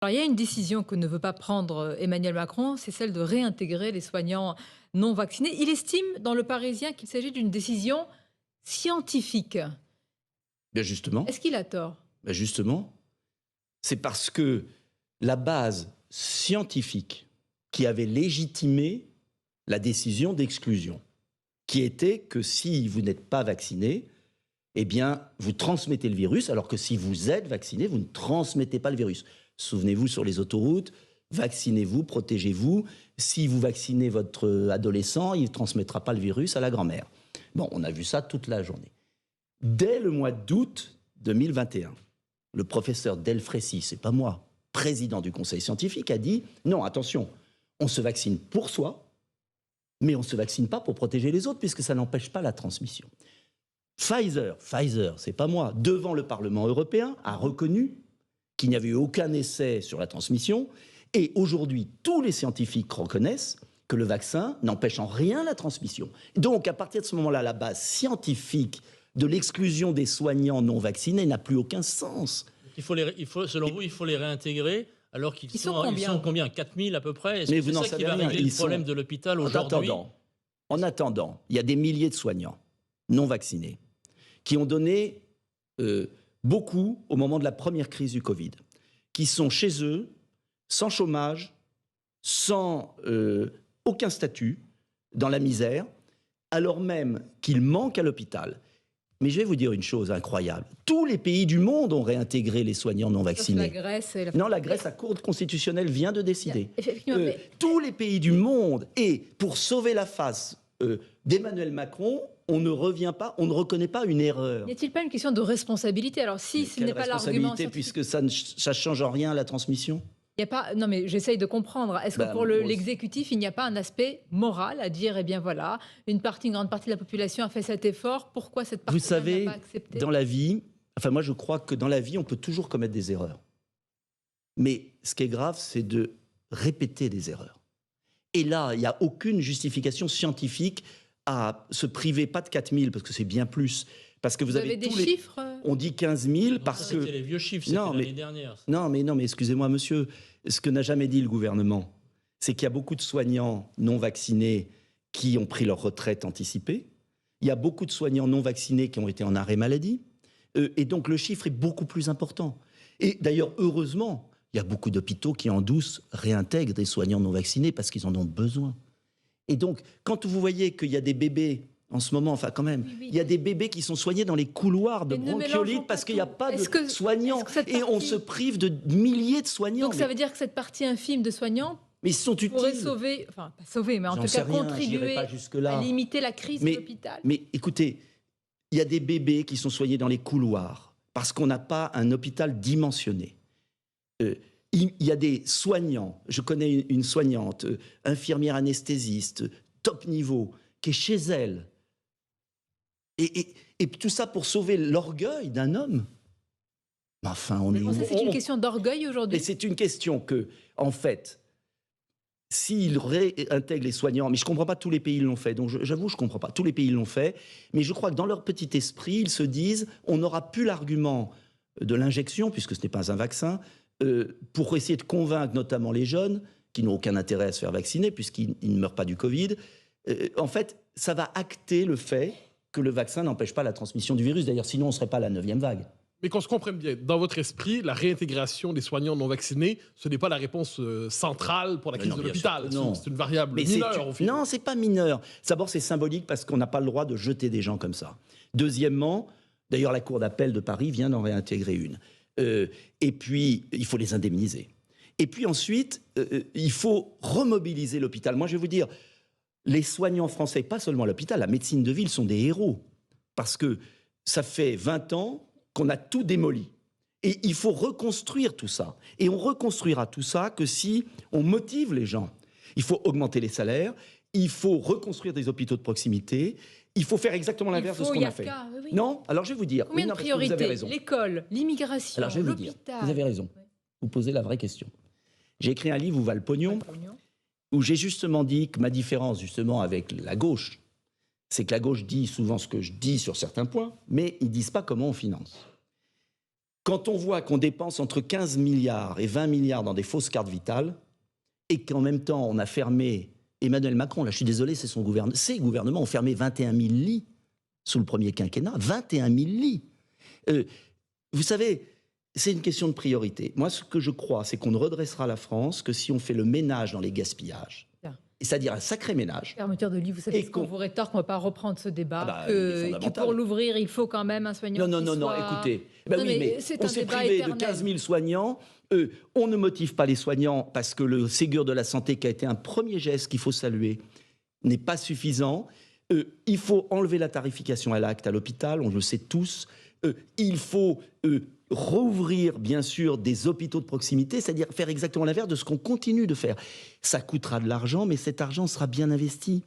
Alors, il y a une décision que ne veut pas prendre Emmanuel Macron, c'est celle de réintégrer les soignants non vaccinés. Il estime dans Le Parisien qu'il s'agit d'une décision scientifique. Bien justement, Est-ce qu'il a tort? ben justement, c'est parce que la base scientifique qui avait légitimé la décision d'exclusion, qui était que si vous n'êtes pas vacciné, eh bien, vous transmettez le virus, alors que si vous êtes vacciné, vous ne transmettez pas le virus. Souvenez-vous sur les autoroutes, vaccinez-vous, protégez-vous. Si vous vaccinez votre adolescent, il ne transmettra pas le virus à la grand-mère. Bon, on a vu ça toute la journée. Dès le mois d'août 2021, le professeur Delfrécy, c'est pas moi, président du conseil scientifique, a dit « Non, attention, on se vaccine pour soi, mais on ne se vaccine pas pour protéger les autres, puisque ça n'empêche pas la transmission. » Pfizer, c'est pas moi, devant le Parlement européen, a reconnu qu'il n'y avait eu aucun essai sur la transmission, et aujourd'hui, tous les scientifiques reconnaissent que le vaccin n'empêche en rien la transmission. Donc, à partir de ce moment-là, la base scientifique de l'exclusion des soignants non vaccinés n'a plus aucun sens. Selon vous, il faut les réintégrer alors qu'ils sont combien 4000 à peu près. Mais vous n'en savez rien. Est-ce que c'est ça qui va régler le problème de l'hôpital aujourd'hui? En attendant, il y a des milliers de soignants non vaccinés qui ont donné beaucoup au moment de la première crise du Covid, qui sont chez eux, sans chômage, sans aucun statut, dans la misère, alors même qu'ils manquent à l'hôpital. Mais je vais vous dire une chose incroyable. Tous les pays du monde ont réintégré les soignants non vaccinés. La Grèce et la... Non, la Grèce, la Cour constitutionnelle vient de décider. Mais... Tous les pays du monde. Et pour sauver la face d'Emmanuel Macron, on ne revient pas, on ne reconnaît pas une erreur. N'y a-t-il pas une question de responsabilité? Alors, si ce n'est pas l'argument... Puisque ça ne change en rien à la transmission. Il y a pas... Non, mais j'essaye de comprendre. Est-ce que pour l'exécutif, il n'y a pas un aspect moral à dire, eh bien voilà, une grande partie de la population a fait cet effort, pourquoi cette partie n'a pas accepté? Dans la vie, enfin moi je crois que dans la vie, on peut toujours commettre des erreurs. Mais ce qui est grave, c'est de répéter des erreurs. Et là, il n'y a aucune justification scientifique à se priver, pas de 4000, parce que c'est bien plus. Parce que vous avez des chiffres? On dit 15 000 parce que... C'était les vieux chiffres, c'était l'année dernière. Non, mais excusez-moi, monsieur. Ce que n'a jamais dit le gouvernement, c'est qu'il y a beaucoup de soignants non vaccinés qui ont pris leur retraite anticipée. Il y a beaucoup de soignants non vaccinés qui ont été en arrêt maladie. Et donc, le chiffre est beaucoup plus important. Et d'ailleurs, heureusement, il y a beaucoup d'hôpitaux qui, en douce, réintègrent des soignants non vaccinés parce qu'ils en ont besoin. Et donc, quand vous voyez qu'il y a des bébés... En ce moment, enfin quand même, il y a des bébés qui sont soignés dans les couloirs de bronchiolite parce qu'il n'y a pas de soignants. Et on se prive de milliers de soignants. Donc ça veut dire que cette partie infime de soignants pourrait sauver, enfin pas sauver, mais en tout cas contribuer à limiter la crise de l'hôpital. Mais écoutez, il y a des bébés qui sont soignés dans les couloirs parce qu'on n'a pas un hôpital dimensionné. Il y a des soignants, je connais une soignante, infirmière anesthésiste, top niveau, qui est chez elle. Et tout ça pour sauver l'orgueil d'un homme. Enfin, c'est une question d'orgueil aujourd'hui. Et c'est une question que, en fait, s'ils réintègrent les soignants, mais je ne comprends pas, tous les pays l'ont fait, donc j'avoue, je ne comprends pas, tous les pays l'ont fait, mais je crois que dans leur petit esprit, ils se disent, on n'aura plus l'argument de l'injection, puisque ce n'est pas un vaccin, pour essayer de convaincre notamment les jeunes, qui n'ont aucun intérêt à se faire vacciner, puisqu'ils ne meurent pas du Covid. En fait, ça va acter le fait que le vaccin n'empêche pas la transmission du virus. D'ailleurs, sinon, on ne serait pas à la 9e vague. Mais qu'on se comprenne bien, dans votre esprit, la réintégration des soignants non vaccinés, ce n'est pas la réponse centrale pour la crise de l'hôpital. C'est une variable mineure, au final. Non, c'est pas mineur. D'abord, c'est symbolique parce qu'on n'a pas le droit de jeter des gens comme ça. Deuxièmement, d'ailleurs, la Cour d'appel de Paris vient d'en réintégrer une. Et puis, il faut les indemniser. Et puis ensuite, il faut remobiliser l'hôpital. Moi, je vais vous dire... Les soignants français, pas seulement à l'hôpital, la médecine de ville sont des héros. Parce que ça fait 20 ans qu'on a tout démoli. Et il faut reconstruire tout ça. Et on reconstruira tout ça que si on motive les gens. Il faut augmenter les salaires, il faut reconstruire des hôpitaux de proximité, il faut faire exactement l'inverse de ce qu'on a fait. Oui. Non, alors je vais vous dire. Combien de priorités? L'école, l'immigration, l'hôpital. Vous avez raison. Vous posez la vraie question. J'ai écrit un livre où va le pognon. Où j'ai justement dit que ma différence justement avec la gauche, c'est que la gauche dit souvent ce que je dis sur certains points, mais ils ne disent pas comment on finance. Quand on voit qu'on dépense entre 15 milliards et 20 milliards dans des fausses cartes vitales, et qu'en même temps, on a fermé... Emmanuel Macron, là, je suis désolé, c'est son gouvernement. Ces gouvernements ont fermé 21 000 lits sous le premier quinquennat. 21 000 lits. Vous savez, c'est une question de priorité. Moi, ce que je crois, c'est qu'on ne redressera la France que si on fait le ménage dans les gaspillages. C'est-à-dire un sacré ménage. Fermeture de lits, vous savez qu'on vous rétorque, on ne va pas reprendre ce débat, que pour l'ouvrir, il faut quand même un soignant Non, écoutez. Mais on s'est privé de 15 000 soignants. On ne motive pas les soignants parce que le Ségur de la santé, qui a été un premier geste qu'il faut saluer, n'est pas suffisant. Il faut enlever la tarification à l'acte à l'hôpital, on le sait tous. Il faut rouvrir, bien sûr, des hôpitaux de proximité, c'est-à-dire faire exactement l'inverse de ce qu'on continue de faire. Ça coûtera de l'argent, mais cet argent sera bien investi.